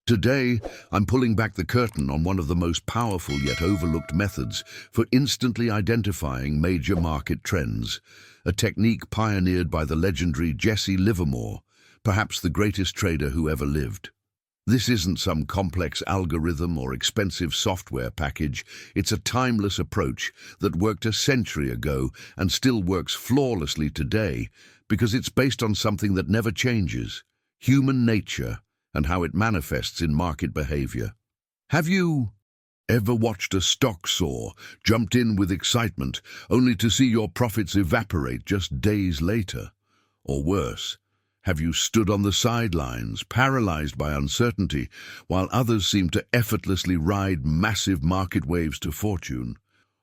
Today, I'm pulling back the curtain on one of the most powerful yet overlooked methods for instantly identifying major market trends, a technique pioneered by the legendary Jesse Livermore, perhaps the greatest trader who ever lived. This isn't some complex algorithm or expensive software package. It's a timeless approach that worked a century ago and still works flawlessly today because it's based on something that never changes: human nature and how it manifests in market behavior. Have you ever watched a stock soar, jumped in with excitement, only to see your profits evaporate just days later? Or worse, have you stood on the sidelines, paralyzed by uncertainty, while others seem to effortlessly ride massive market waves to fortune?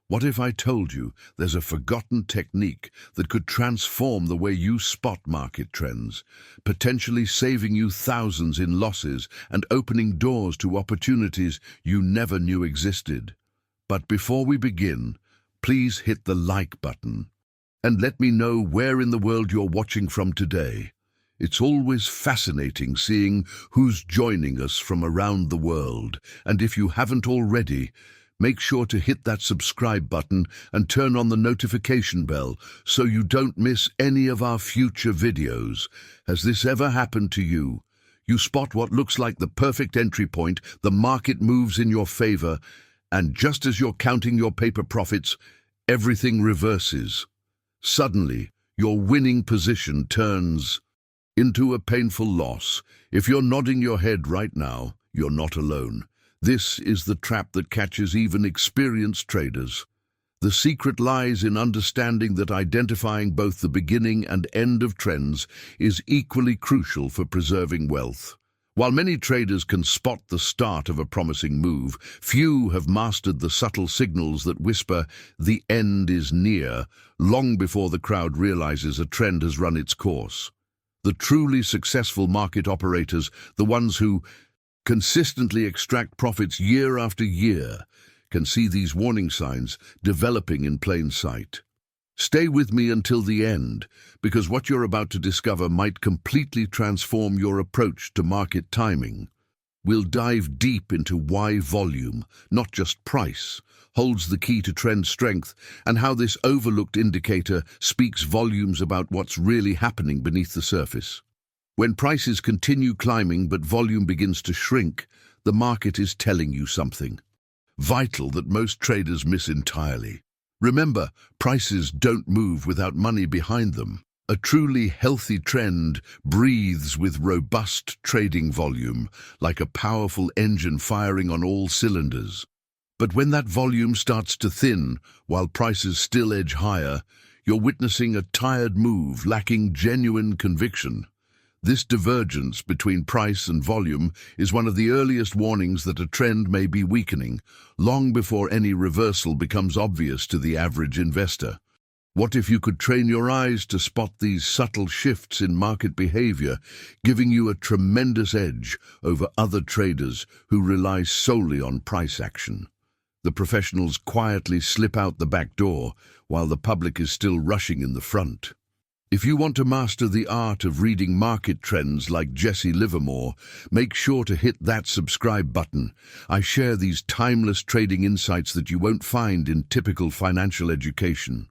What if I told you there's a forgotten technique that could transform the way you spot market trends, potentially saving you thousands in losses and opening doors to opportunities you never knew existed? But before we begin, please hit the like button and let me know where in the world you're watching from today. It's always fascinating seeing who's joining us from around the world, and if you haven't already, make sure to hit that subscribe button and turn on the notification bell so you don't miss any of our future videos. Has this ever happened to you? You spot what looks like the perfect entry point, the market moves in your favor, and just as you're counting your paper profits, everything reverses. Suddenly, your winning position turns into a painful loss. If you're nodding your head right now, you're not alone. This is the trap that catches even experienced traders. The secret lies in understanding that identifying both the beginning and end of trends is equally crucial for preserving wealth. While many traders can spot the start of a promising move, few have mastered the subtle signals that whisper the end is near, long before the crowd realizes a trend has run its course. The truly successful market operators, the ones who consistently extract profits year after year, can see these warning signs developing in plain sight. Stay with me until the end, because what you're about to discover might completely transform your approach to market timing. We'll dive deep into why volume, not just price, holds the key to trend strength, and how this overlooked indicator speaks volumes about what's really happening beneath the surface. When prices continue climbing but volume begins to shrink, the market is telling you something vital that most traders miss entirely. Remember, prices don't move without money behind them. A truly healthy trend breathes with robust trading volume, like a powerful engine firing on all cylinders. But when that volume starts to thin, while prices still edge higher, you're witnessing a tired move lacking genuine conviction. This divergence between price and volume is one of the earliest warnings that a trend may be weakening, long before any reversal becomes obvious to the average investor. What if you could train your eyes to spot these subtle shifts in market behavior, giving you a tremendous edge over other traders who rely solely on price action? The professionals quietly slip out the back door, while the public is still rushing in the front. If you want to master the art of reading market trends like Jesse Livermore, make sure to hit that subscribe button. I share these timeless trading insights that you won't find in typical financial education.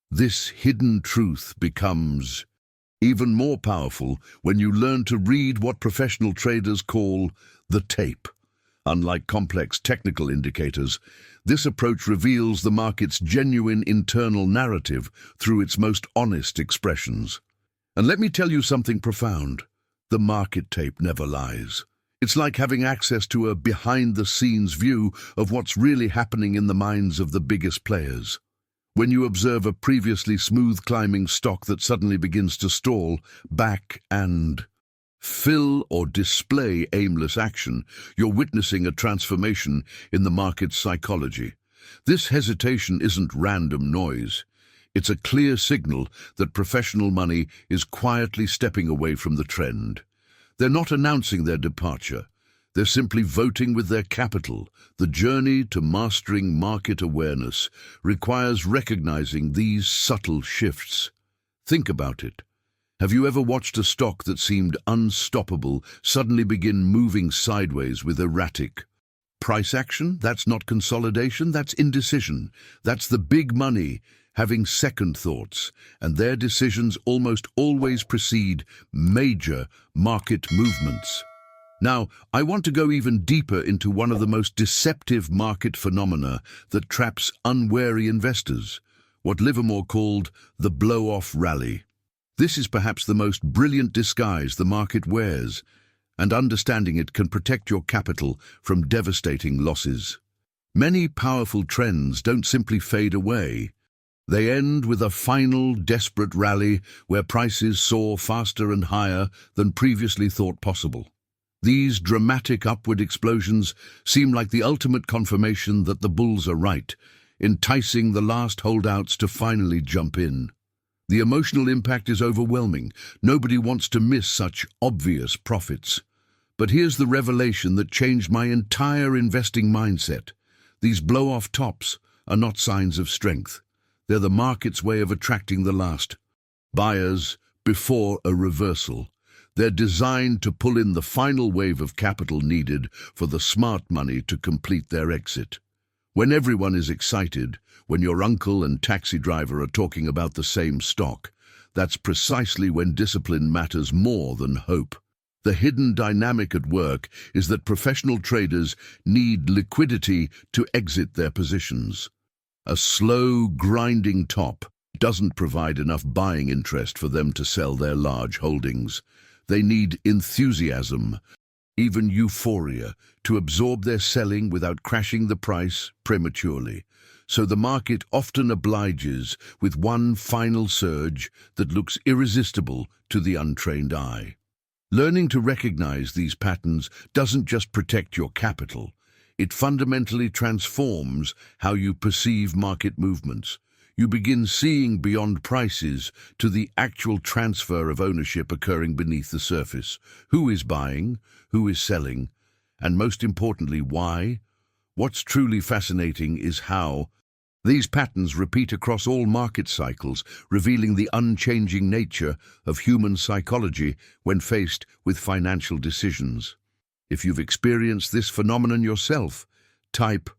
This hidden truth becomes even more powerful when you learn to read what professional traders call the tape. Unlike complex technical indicators, this approach reveals the market's genuine internal narrative through its most honest expressions. And let me tell you something profound. The market tape never lies. It's like having access to a behind-the-scenes view of what's really happening in the minds of the biggest players. When you observe a previously smooth-climbing stock that suddenly begins to stall, back and fill or display aimless action, you're witnessing a transformation in the market's psychology. This hesitation isn't random noise. It's a clear signal that professional money is quietly stepping away from the trend. They're not announcing their departure. They're simply voting with their capital. The journey to mastering market awareness requires recognizing these subtle shifts. Think about it. Have you ever watched a stock that seemed unstoppable suddenly begin moving sideways with erratic price action? That's not consolidation, that's indecision. That's the big money having second thoughts, and their decisions almost always precede major market movements. Now, I want to go even deeper into one of the most deceptive market phenomena that traps unwary investors, what Livermore called the blow-off rally. This is perhaps the most brilliant disguise the market wears, and understanding it can protect your capital from devastating losses. Many powerful trends don't simply fade away. They end with a final, desperate rally where prices soar faster and higher than previously thought possible. These dramatic upward explosions seem like the ultimate confirmation that the bulls are right, enticing the last holdouts to finally jump in. The emotional impact is overwhelming. Nobody wants to miss such obvious profits. But here's the revelation that changed my entire investing mindset. These blow-off tops are not signs of strength. They're the market's way of attracting the last buyers before a reversal. They're designed to pull in the final wave of capital needed for the smart money to complete their exit. When everyone is excited, when your uncle and taxi driver are talking about the same stock, that's precisely when discipline matters more than hope. The hidden dynamic at work is that professional traders need liquidity to exit their positions. A slow, grinding top doesn't provide enough buying interest for them to sell their large holdings. They need enthusiasm, even euphoria, to absorb their selling without crashing the price prematurely. So the market often obliges with one final surge that looks irresistible to the untrained eye. Learning to recognize these patterns doesn't just protect your capital. It fundamentally transforms how you perceive market movements. You begin seeing beyond prices to the actual transfer of ownership occurring beneath the surface. Who is buying? Who is selling? And most importantly, why? What's truly fascinating is how these patterns repeat across all market cycles, revealing the unchanging nature of human psychology when faced with financial decisions. If you've experienced this phenomenon yourself, type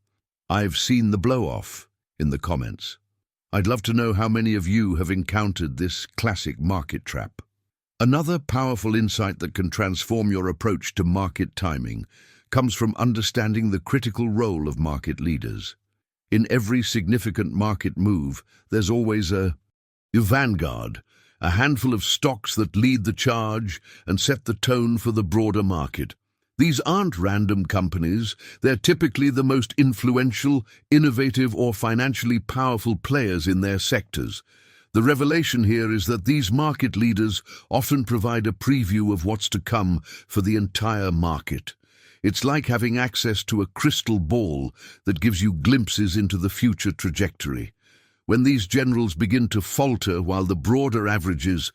"I've seen the blow-off" in the comments. I'd love to know how many of you have encountered this classic market trap. Another powerful insight that can transform your approach to market timing comes from understanding the critical role of market leaders. In every significant market move, there's always a vanguard, a handful of stocks that lead the charge and set the tone for the broader market. These aren't random companies. They're typically the most influential, innovative, or financially powerful players in their sectors. The revelation here is that these market leaders often provide a preview of what's to come for the entire market. It's like having access to a crystal ball that gives you glimpses into the future trajectory. When these generals begin to falter while the broader averages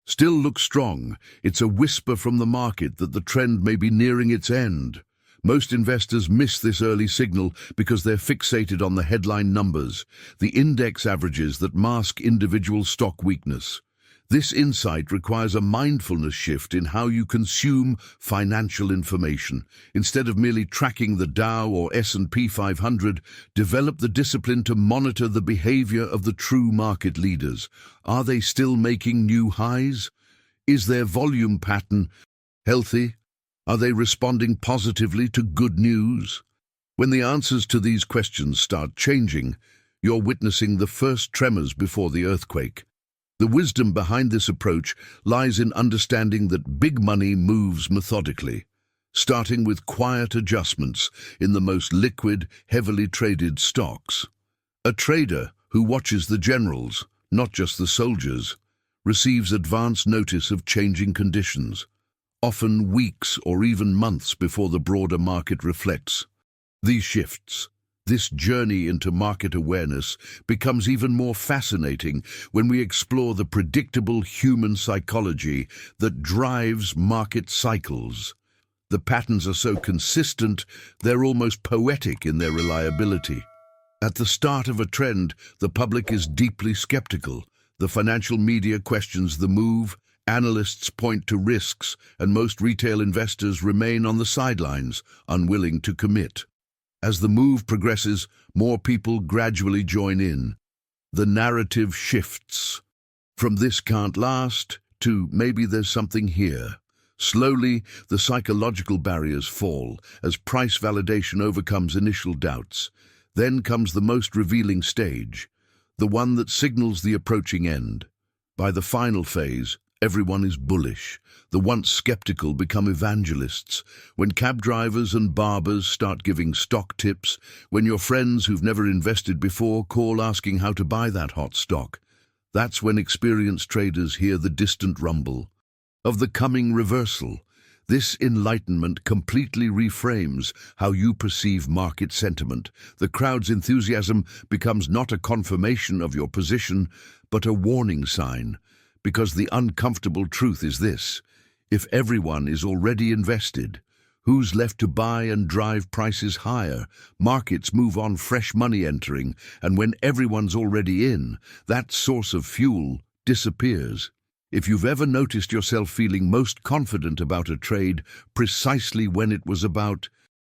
still look strong, it's a whisper from the market that the trend may be nearing its end. Most investors miss this early signal because they're fixated on the headline numbers, the index averages that mask individual stock weakness. This insight requires a mindfulness shift in how you consume financial information. Instead of merely tracking the Dow or S&P 500, develop the discipline to monitor the behavior of the true market leaders. Are they still making new highs? Is their volume pattern healthy? Are they responding positively to good news? When the answers to these questions start changing, you're witnessing the first tremors before the earthquake. The wisdom behind this approach lies in understanding that big money moves methodically, starting with quiet adjustments in the most liquid, heavily traded stocks. A trader who watches the generals, not just the soldiers, receives advance notice of changing conditions, often weeks or even months before the broader market reflects these shifts. This journey into market awareness becomes even more fascinating when we explore the predictable human psychology that drives market cycles. The patterns are so consistent, they're almost poetic in their reliability. At the start of a trend, the public is deeply skeptical. The financial media questions the move, Analysts point to risks, and most retail investors remain on the sidelines, unwilling to commit. As the move progresses, more people gradually join in. The narrative shifts from "this can't last" to "maybe there's something here." Slowly, the psychological barriers fall as price validation overcomes initial doubts. Then comes the most revealing stage, the one that signals the approaching end. By the final phase, everyone is bullish. The once skeptical become evangelists. When cab drivers and barbers start giving stock tips, when your friends who've never invested before call asking how to buy that hot stock, that's when experienced traders hear the distant rumble of the coming reversal. This enlightenment completely reframes how you perceive market sentiment. The crowd's enthusiasm becomes not a confirmation of your position, but a warning sign. Because the uncomfortable truth is this: if everyone is already invested, who's left to buy and drive prices higher? Markets move on, fresh money entering, and when everyone's already in, that source of fuel disappears. If you've ever noticed yourself feeling most confident about a trade precisely when it was about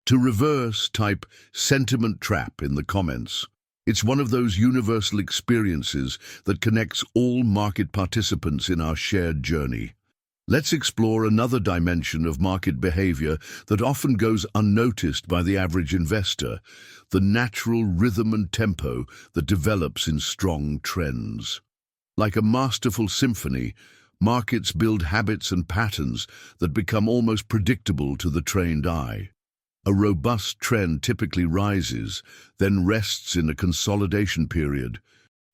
to reverse, type "sentiment trap" in the comments. It's one of those universal experiences that connects all market participants in our shared journey. Let's explore another dimension of market behavior that often goes unnoticed by the average investor: the natural rhythm and tempo that develops in strong trends. Like a masterful symphony, markets build habits and patterns that become almost predictable to the trained eye. A robust trend typically rises, then rests in a consolidation period,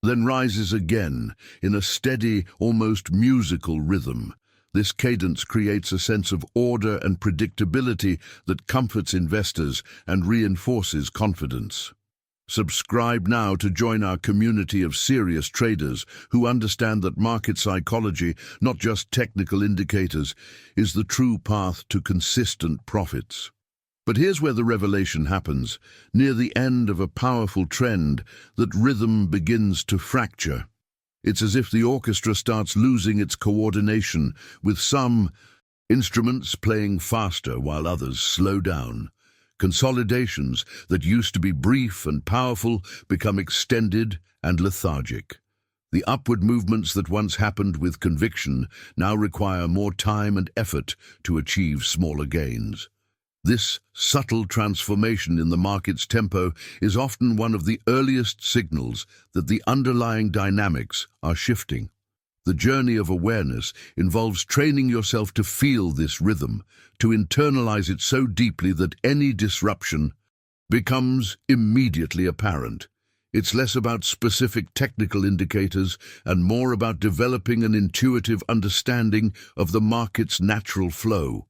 then rises again in a steady, almost musical rhythm. This cadence creates a sense of order and predictability that comforts investors and reinforces confidence. Subscribe now to join our community of serious traders who understand that market psychology, not just technical indicators, is the true path to consistent profits. But here's where the revelation happens. Near the end of a powerful trend, that rhythm begins to fracture. It's as if the orchestra starts losing its coordination, with some instruments playing faster while others slow down. Consolidations that used to be brief and powerful become extended and lethargic. The upward movements that once happened with conviction now require more time and effort to achieve smaller gains. This subtle transformation in the market's tempo is often one of the earliest signals that the underlying dynamics are shifting. The journey of awareness involves training yourself to feel this rhythm, to internalize it so deeply that any disruption becomes immediately apparent. It's less about specific technical indicators and more about developing an intuitive understanding of the market's natural flow.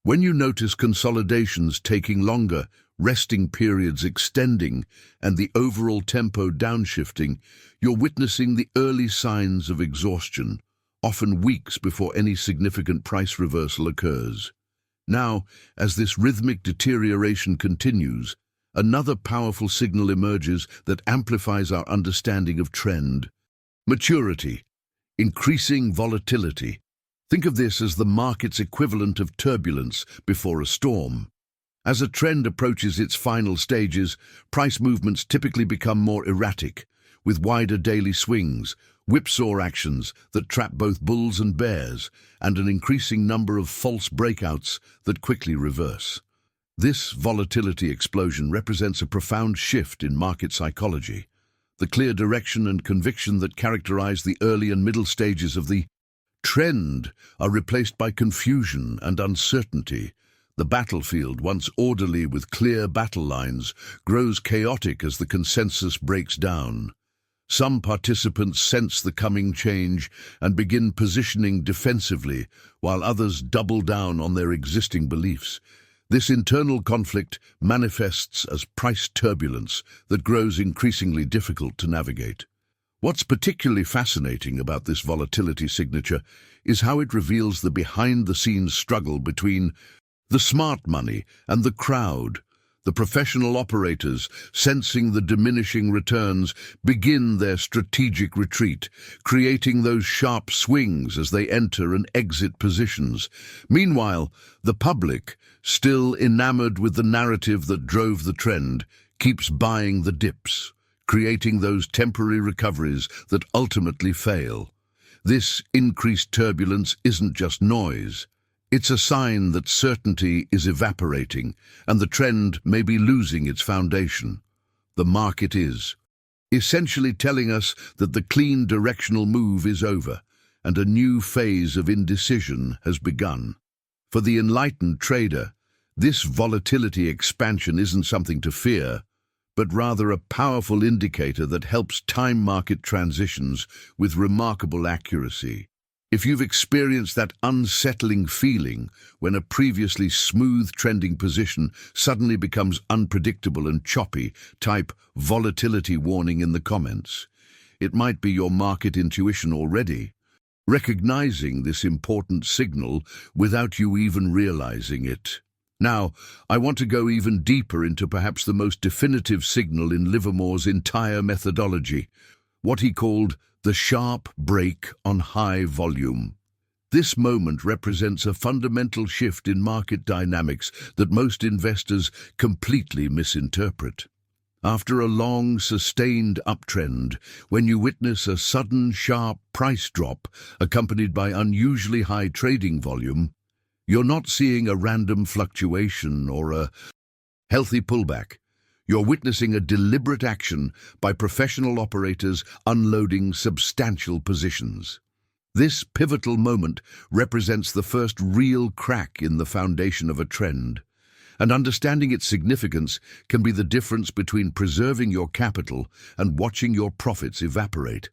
When you notice consolidations taking longer, resting periods extending, and the overall tempo downshifting, you're witnessing the early signs of exhaustion, often weeks before any significant price reversal occurs. Now, as this rhythmic deterioration continues, another powerful signal emerges that amplifies our understanding of trend: maturity, increasing volatility. Think of this as the market's equivalent of turbulence before a storm. As a trend approaches its final stages, price movements typically become more erratic, with wider daily swings, whipsaw actions that trap both bulls and bears, and an increasing number of false breakouts that quickly reverse. This volatility explosion represents a profound shift in market psychology. The clear direction and conviction that characterize the early and middle stages of the trend are replaced by confusion and uncertainty. The battlefield, once orderly with clear battle lines, grows chaotic as the consensus breaks down. Some participants sense the coming change and begin positioning defensively, while others double down on their existing beliefs. This internal conflict manifests as price turbulence that grows increasingly difficult to navigate. What's particularly fascinating about this volatility signature is how it reveals the behind-the-scenes struggle between the smart money and the crowd. The professional operators, sensing the diminishing returns, begin their strategic retreat, creating those sharp swings as they enter and exit positions. Meanwhile, the public, still enamored with the narrative that drove the trend, keeps buying the dips, creating those temporary recoveries that ultimately fail. This increased turbulence isn't just noise. It's a sign that certainty is evaporating and the trend may be losing its foundation. The market is essentially telling us that the clean directional move is over and a new phase of indecision has begun. For the enlightened trader, this volatility expansion isn't something to fear, but rather a powerful indicator that helps time market transitions with remarkable accuracy. If you've experienced that unsettling feeling when a previously smooth trending position suddenly becomes unpredictable and choppy, type volatility warning in the comments. It might be your market intuition already, recognizing this important signal without you even realizing it. Now, I want to go even deeper into perhaps the most definitive signal in Livermore's entire methodology, what he called the sharp break on high volume. This moment represents a fundamental shift in market dynamics that most investors completely misinterpret. After a long, sustained uptrend, when you witness a sudden, sharp price drop accompanied by unusually high trading volume, you're not seeing a random fluctuation or a healthy pullback. You're witnessing a deliberate action by professional operators unloading substantial positions. This pivotal moment represents the first real crack in the foundation of a trend, and understanding its significance can be the difference between preserving your capital and watching your profits evaporate.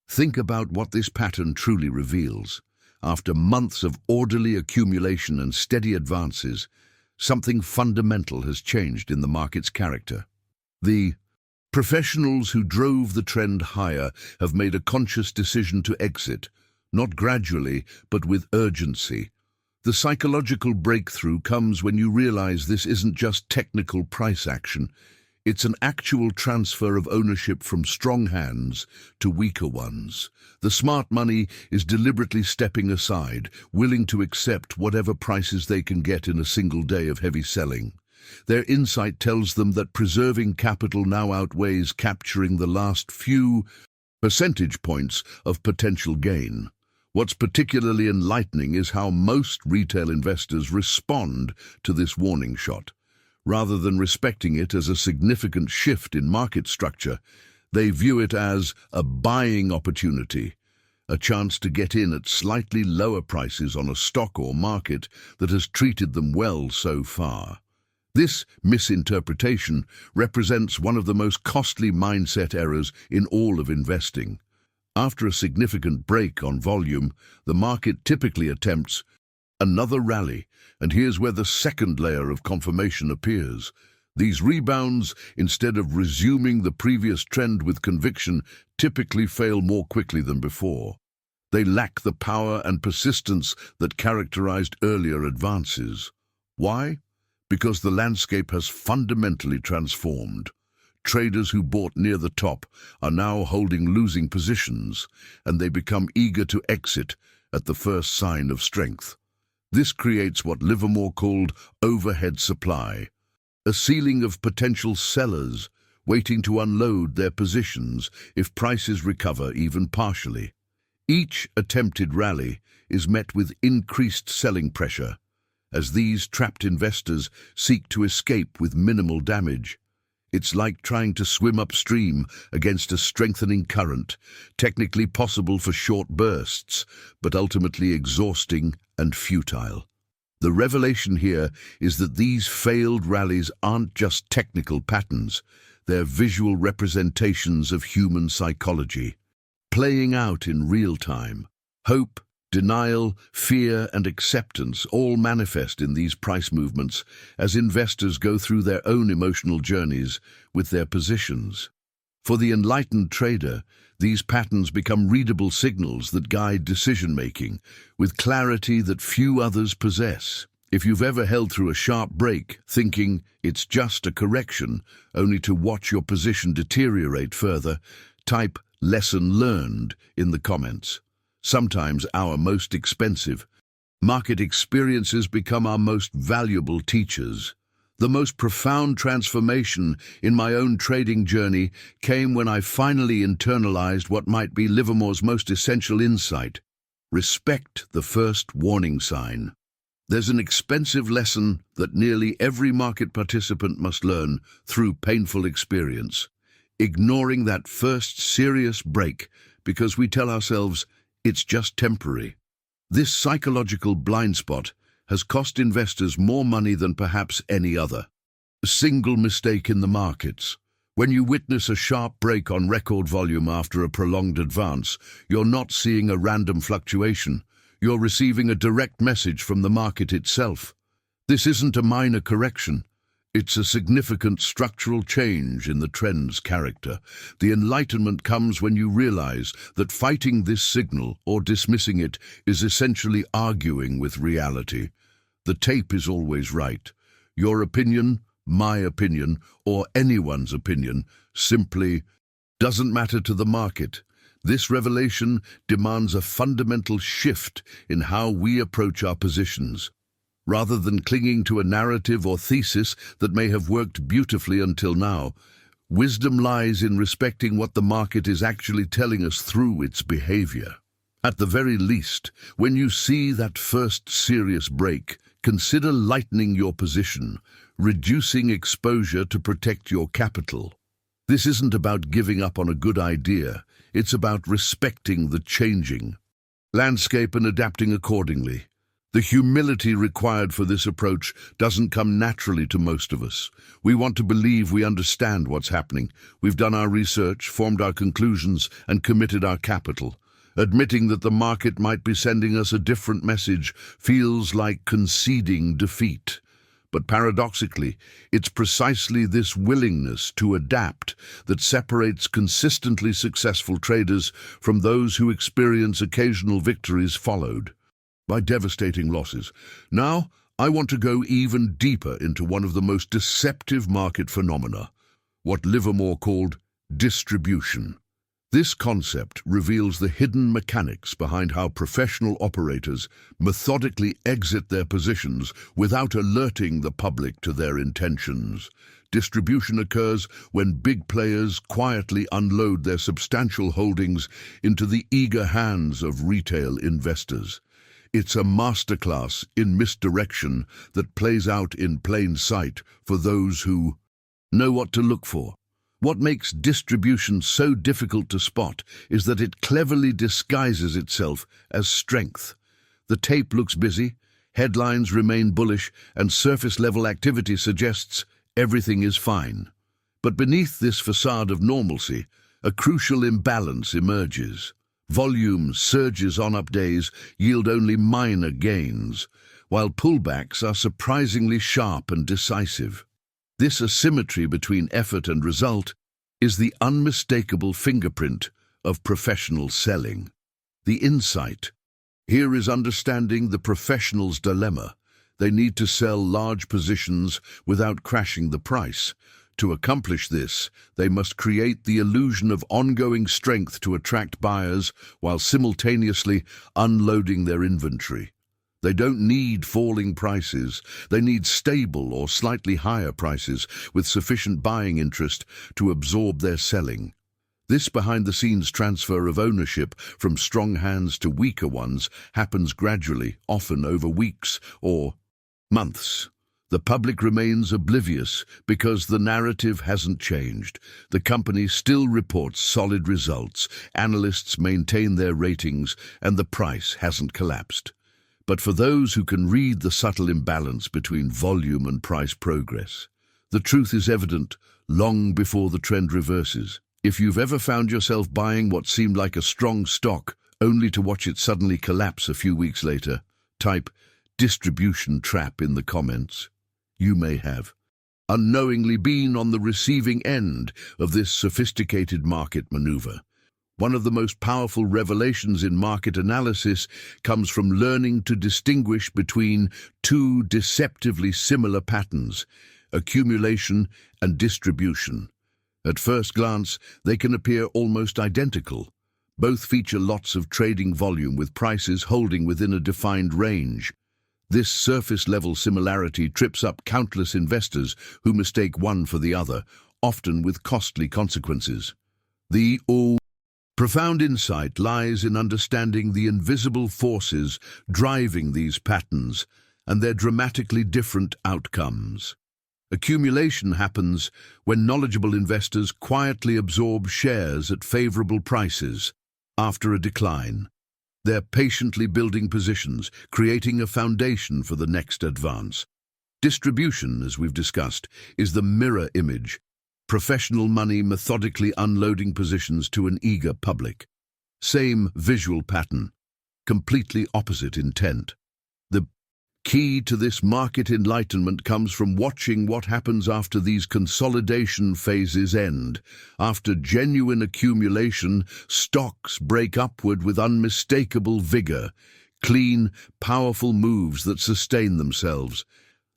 Think about what this pattern truly reveals. After months of orderly accumulation and steady advances, something fundamental has changed in the market's character. The professionals who drove the trend higher have made a conscious decision to exit, not gradually, but with urgency. The psychological breakthrough comes when you realize this isn't just technical price action. It's an actual transfer of ownership from strong hands to weaker ones. The smart money is deliberately stepping aside, willing to accept whatever prices they can get in a single day of heavy selling. Their insight tells them that preserving capital now outweighs capturing the last few percentage points of potential gain. What's particularly enlightening is how most retail investors respond to this warning shot. Rather than respecting it as a significant shift in market structure, they view it as a buying opportunity, a chance to get in at slightly lower prices on a stock or market that has treated them well so far. This misinterpretation represents one of the most costly mindset errors in all of investing. After a significant break on volume, the market typically attempts another rally, and here's where the second layer of confirmation appears. These rebounds, instead of resuming the previous trend with conviction, typically fail more quickly than before. They lack the power and persistence that characterized earlier advances. Why? Because the landscape has fundamentally transformed. Traders who bought near the top are now holding losing positions, and they become eager to exit at the first sign of strength. This creates what Livermore called overhead supply, a ceiling of potential sellers waiting to unload their positions if prices recover even partially. Each attempted rally is met with increased selling pressure, as these trapped investors seek to escape with minimal damage. It's like trying to swim upstream against a strengthening current, technically possible for short bursts, but ultimately exhausting and futile. The revelation here is that these failed rallies aren't just technical patterns, they're visual representations of human psychology, playing out in real time. Hope, denial, fear, and acceptance all manifest in these price movements as investors go through their own emotional journeys with their positions. For the enlightened trader, these patterns become readable signals that guide decision-making with clarity that few others possess. If you've ever held through a sharp break, thinking it's just a correction, only to watch your position deteriorate further, type "lesson learned" in the comments. Sometimes our most expensive market experiences become our most valuable teachers. The most profound transformation in my own trading journey came when I finally internalized what might be Livermore's most essential insight: respect the first warning sign. There's an expensive lesson that nearly every market participant must learn through painful experience: ignoring that first serious break because we tell ourselves it's just temporary. This psychological blind spot has cost investors more money than perhaps any other. A single mistake in the markets. When you witness a sharp break on record volume after a prolonged advance, you're not seeing a random fluctuation. You're receiving a direct message from the market itself. This isn't a minor correction. It's a significant structural change in the trend's character. The enlightenment comes when you realize that fighting this signal or dismissing it is essentially arguing with reality. The tape is always right. Your opinion, my opinion, or anyone's opinion simply doesn't matter to the market. This revelation demands a fundamental shift in how we approach our positions. Rather than clinging to a narrative or thesis that may have worked beautifully until now, wisdom lies in respecting what the market is actually telling us through its behavior. At the very least, when you see that first serious break, consider lightening your position, reducing exposure to protect your capital. This isn't about giving up on a good idea. It's about respecting the changing landscape and adapting accordingly. The humility required for this approach doesn't come naturally to most of us. We want to believe we understand what's happening. We've done our research, formed our conclusions, and committed our capital. Admitting that the market might be sending us a different message feels like conceding defeat. But paradoxically, it's precisely this willingness to adapt that separates consistently successful traders from those who experience occasional victories followed by devastating losses. Now, I want to go even deeper into one of the most deceptive market phenomena, what Livermore called distribution. This concept reveals the hidden mechanics behind how professional operators methodically exit their positions without alerting the public to their intentions. Distribution occurs when big players quietly unload their substantial holdings into the eager hands of retail investors. It's a masterclass in misdirection that plays out in plain sight for those who know what to look for. What makes distribution so difficult to spot is that it cleverly disguises itself as strength. The tape looks busy, headlines remain bullish, and surface-level activity suggests everything is fine. But beneath this facade of normalcy, a crucial imbalance emerges. Volume surges on up days yield only minor gains, while pullbacks are surprisingly sharp and decisive. This asymmetry between effort and result is the unmistakable fingerprint of professional selling. The insight here is understanding the professional's dilemma. They need to sell large positions without crashing the price. To accomplish this, they must create the illusion of ongoing strength to attract buyers while simultaneously unloading their inventory. They don't need falling prices. They need stable or slightly higher prices with sufficient buying interest to absorb their selling. This behind-the-scenes transfer of ownership from strong hands to weaker ones happens gradually, often over weeks or months. The public remains oblivious because the narrative hasn't changed. The company still reports solid results, analysts maintain their ratings, and the price hasn't collapsed. But for those who can read the subtle imbalance between volume and price progress, the truth is evident long before the trend reverses. If you've ever found yourself buying what seemed like a strong stock, only to watch it suddenly collapse a few weeks later, type "distribution trap" in the comments. You may have unknowingly been on the receiving end of this sophisticated market maneuver. One of the most powerful revelations in market analysis comes from learning to distinguish between two deceptively similar patterns: accumulation and distribution. At first glance, they can appear almost identical. Both feature lots of trading volume with prices holding within a defined range. This surface-level similarity trips up countless investors who mistake one for the other, often with costly consequences. The profound insight lies in understanding the invisible forces driving these patterns and their dramatically different outcomes. Accumulation happens when knowledgeable investors quietly absorb shares at favorable prices after a decline. They're patiently building positions, creating a foundation for the next advance. Distribution, as we've discussed, is the mirror image. Professional money methodically unloading positions to an eager public. Same visual pattern, completely opposite intent. The key to this market enlightenment comes from watching what happens after these consolidation phases end. After genuine accumulation, stocks break upward with unmistakable vigor, clean, powerful moves that sustain themselves.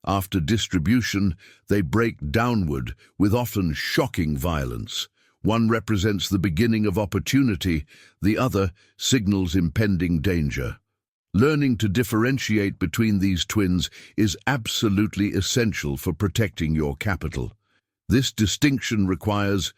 After distribution, they break downward with often shocking violence. One represents the beginning of opportunity, the other signals impending danger. Learning to differentiate between these twins is absolutely essential for protecting your capital. This distinction requires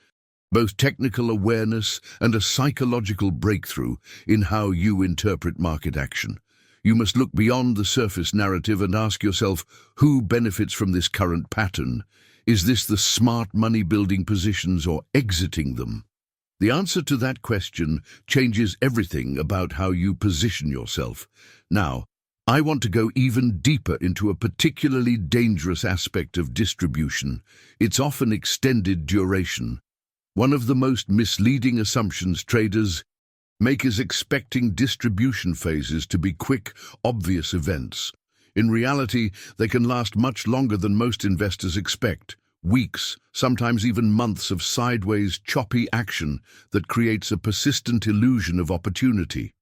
both technical awareness and a psychological breakthrough in how you interpret market action. You must look beyond the surface narrative and ask yourself, who benefits from this current pattern? Is this the smart money building positions or exiting them? The answer to that question changes everything about how you position yourself. Now, I want to go even deeper into a particularly dangerous aspect of distribution. It's often extended duration. One of the most misleading assumptions traders make is expecting distribution phases to be quick, obvious events. In reality, they can last much longer than most investors expect. Weeks, sometimes even months of sideways, choppy action that creates a persistent illusion of opportunity.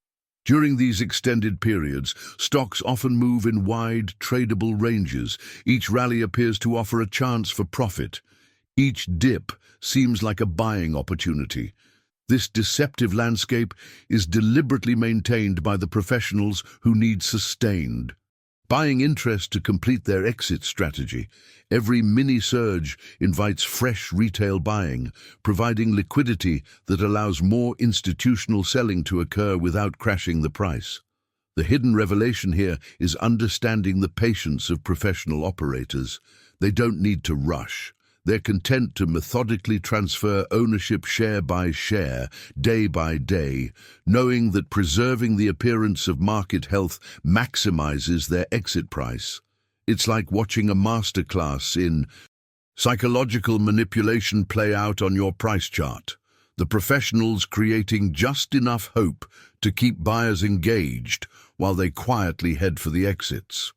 During these extended periods, stocks often move in wide, tradable ranges. Each rally appears to offer a chance for profit. Each dip seems like a buying opportunity. This deceptive landscape is deliberately maintained by the professionals who need sustained buying interest to complete their exit strategy. Every mini-surge invites fresh retail buying, providing liquidity that allows more institutional selling to occur without crashing the price. The hidden revelation here is understanding the patience of professional operators. They don't need to rush. They're content to methodically transfer ownership share by share, day by day, knowing that preserving the appearance of market health maximizes their exit price. It's like watching a masterclass in psychological manipulation play out on your price chart. The professionals creating just enough hope to keep buyers engaged while they quietly head for the exits.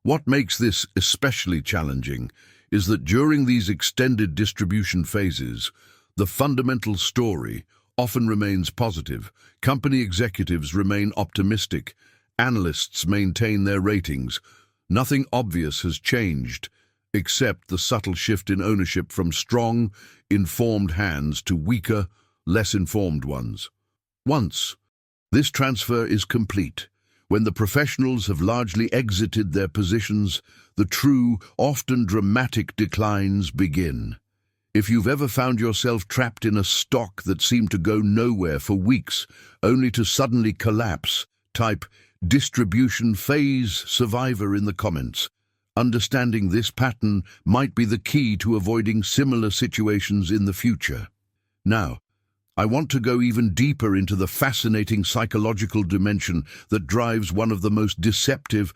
What makes this especially challenging is that during these extended distribution phases, the fundamental story often remains positive. Company executives remain optimistic. Analysts maintain their ratings. Nothing obvious has changed, except the subtle shift in ownership from strong, informed hands to weaker, less informed ones. Once this transfer is complete, when the professionals have largely exited their positions, the true, often dramatic declines begin. If you've ever found yourself trapped in a stock that seemed to go nowhere for weeks, only to suddenly collapse, type "distribution phase survivor" in the comments. Understanding this pattern might be the key to avoiding similar situations in the future. Now, I want to go even deeper into the fascinating psychological dimension that drives one of the most deceptive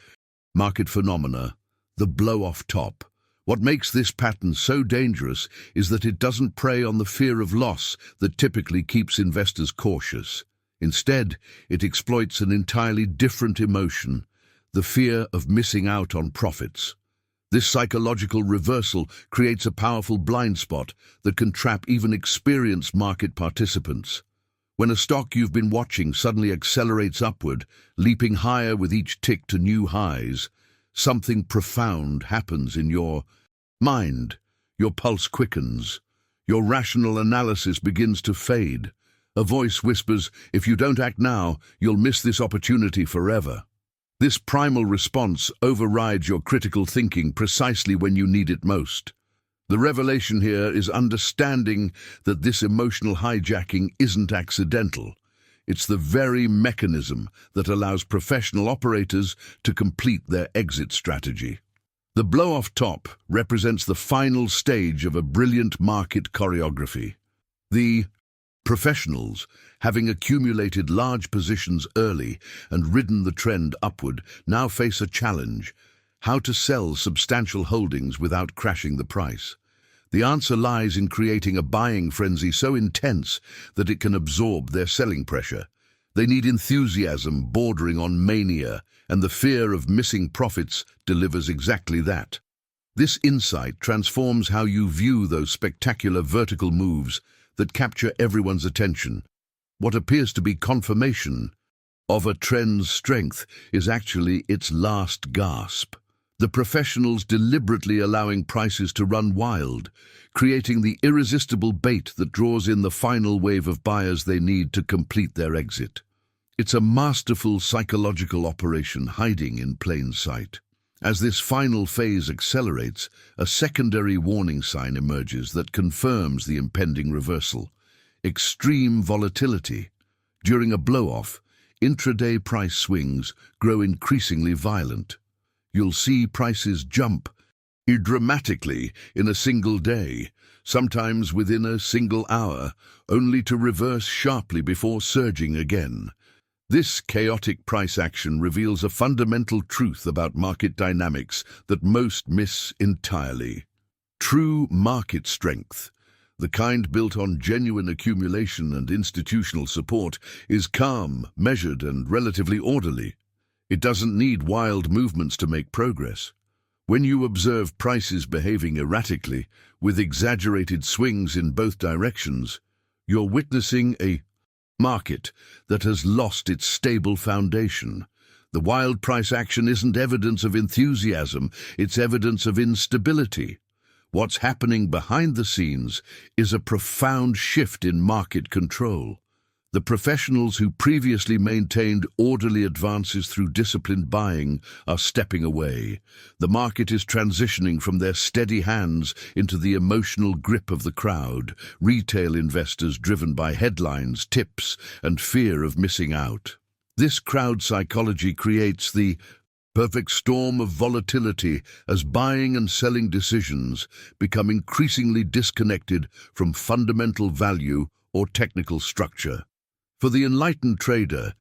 market phenomena, the blow-off top. What makes this pattern so dangerous is that it doesn't prey on the fear of loss that typically keeps investors cautious. Instead, it exploits an entirely different emotion, the fear of missing out on profits. This psychological reversal creates a powerful blind spot that can trap even experienced market participants. When a stock you've been watching suddenly accelerates upward, leaping higher with each tick to new highs, something profound happens in your mind. Your pulse quickens. Your rational analysis begins to fade. A voice whispers, if you don't act now, you'll miss this opportunity forever. This primal response overrides your critical thinking precisely when you need it most. The revelation here is understanding that this emotional hijacking isn't accidental. It's the very mechanism that allows professional operators to complete their exit strategy. The blow-off top represents the final stage of a brilliant market choreography. The professionals, having accumulated large positions early and ridden the trend upward, now face a challenge: how to sell substantial holdings without crashing the price. The answer lies in creating a buying frenzy so intense that it can absorb their selling pressure. They need enthusiasm bordering on mania, and the fear of missing profits delivers exactly that. This insight transforms how you view those spectacular vertical moves that capture everyone's attention. What appears to be confirmation of a trend's strength is actually its last gasp. The professionals deliberately allowing prices to run wild, creating the irresistible bait that draws in the final wave of buyers they need to complete their exit. It's a masterful psychological operation hiding in plain sight. As this final phase accelerates, a secondary warning sign emerges that confirms the impending reversal: extreme volatility. During a blow-off, intraday price swings grow increasingly violent. You'll see prices jump dramatically in a single day, sometimes within a single hour, only to reverse sharply before surging again. This chaotic price action reveals a fundamental truth about market dynamics that most miss entirely. True market strength, the kind built on genuine accumulation and institutional support, is calm, measured, and relatively orderly. It doesn't need wild movements to make progress. When you observe prices behaving erratically, with exaggerated swings in both directions, you're witnessing a market that has lost its stable foundation. The wild price action isn't evidence of enthusiasm, it's evidence of instability. What's happening behind the scenes is a profound shift in market control. The professionals who previously maintained orderly advances through disciplined buying are stepping away. The market is transitioning from their steady hands into the emotional grip of the crowd, retail investors driven by headlines, tips, and fear of missing out. This crowd psychology creates the perfect storm of volatility as buying and selling decisions become increasingly disconnected from fundamental value or technical structure. For the enlightened trader,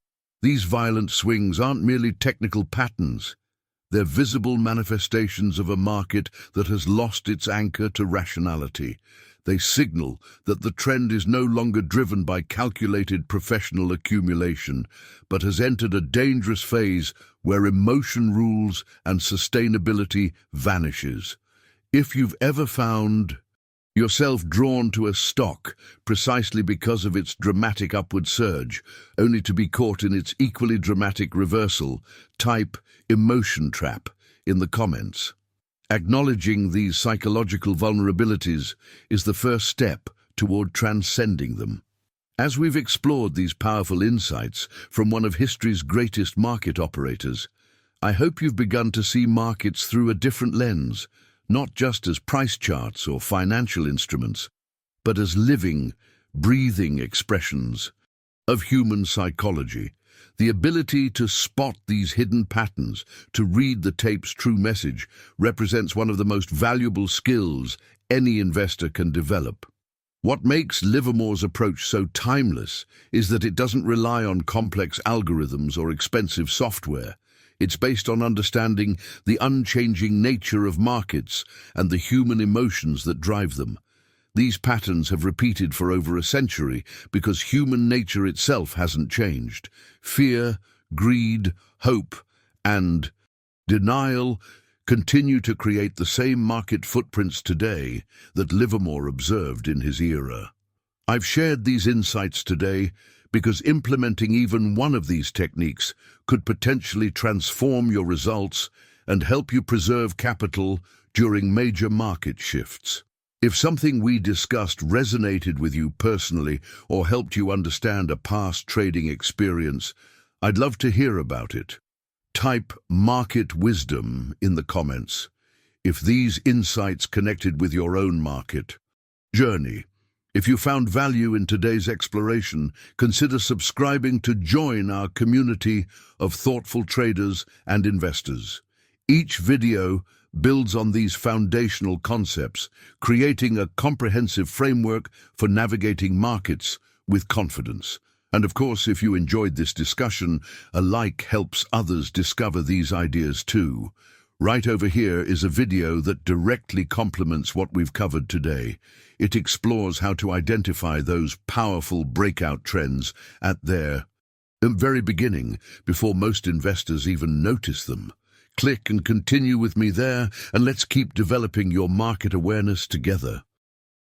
these violent swings aren't merely technical patterns. They're visible manifestations of a market that has lost its anchor to rationality. They signal that the trend is no longer driven by calculated professional accumulation, but has entered a dangerous phase where emotion rules and sustainability vanishes. If you've ever found yourself drawn to a stock precisely because of its dramatic upward surge, only to be caught in its equally dramatic reversal, type "emotion trap" in the comments. Acknowledging these psychological vulnerabilities is the first step toward transcending them. As we've explored these powerful insights from one of history's greatest market operators, I hope you've begun to see markets through a different lens, not just as price charts or financial instruments, but as living, breathing expressions of human psychology. The ability to spot these hidden patterns, to read the tape's true message, represents one of the most valuable skills any investor can develop. What makes Livermore's approach so timeless is that it doesn't rely on complex algorithms or expensive software. It's based on understanding the unchanging nature of markets and the human emotions that drive them. These patterns have repeated for over a century because human nature itself hasn't changed. Fear, greed, hope, and denial continue to create the same market footprints today that Livermore observed in his era. I've shared these insights today because implementing even one of these techniques could potentially transform your results and help you preserve capital during major market shifts. If something we discussed resonated with you personally or helped you understand a past trading experience, I'd love to hear about it. Type "market wisdom" in the comments if these insights connected with your own market journey. If you found value in today's exploration, consider subscribing to join our community of thoughtful traders and investors. Each video builds on these foundational concepts, creating a comprehensive framework for navigating markets with confidence. And of course, if you enjoyed this discussion, a like helps others discover these ideas too. Right over here is a video that directly complements what we've covered today. It explores how to identify those powerful breakout trends at their very beginning, before most investors even notice them. Click and continue with me there, and let's keep developing your market awareness together.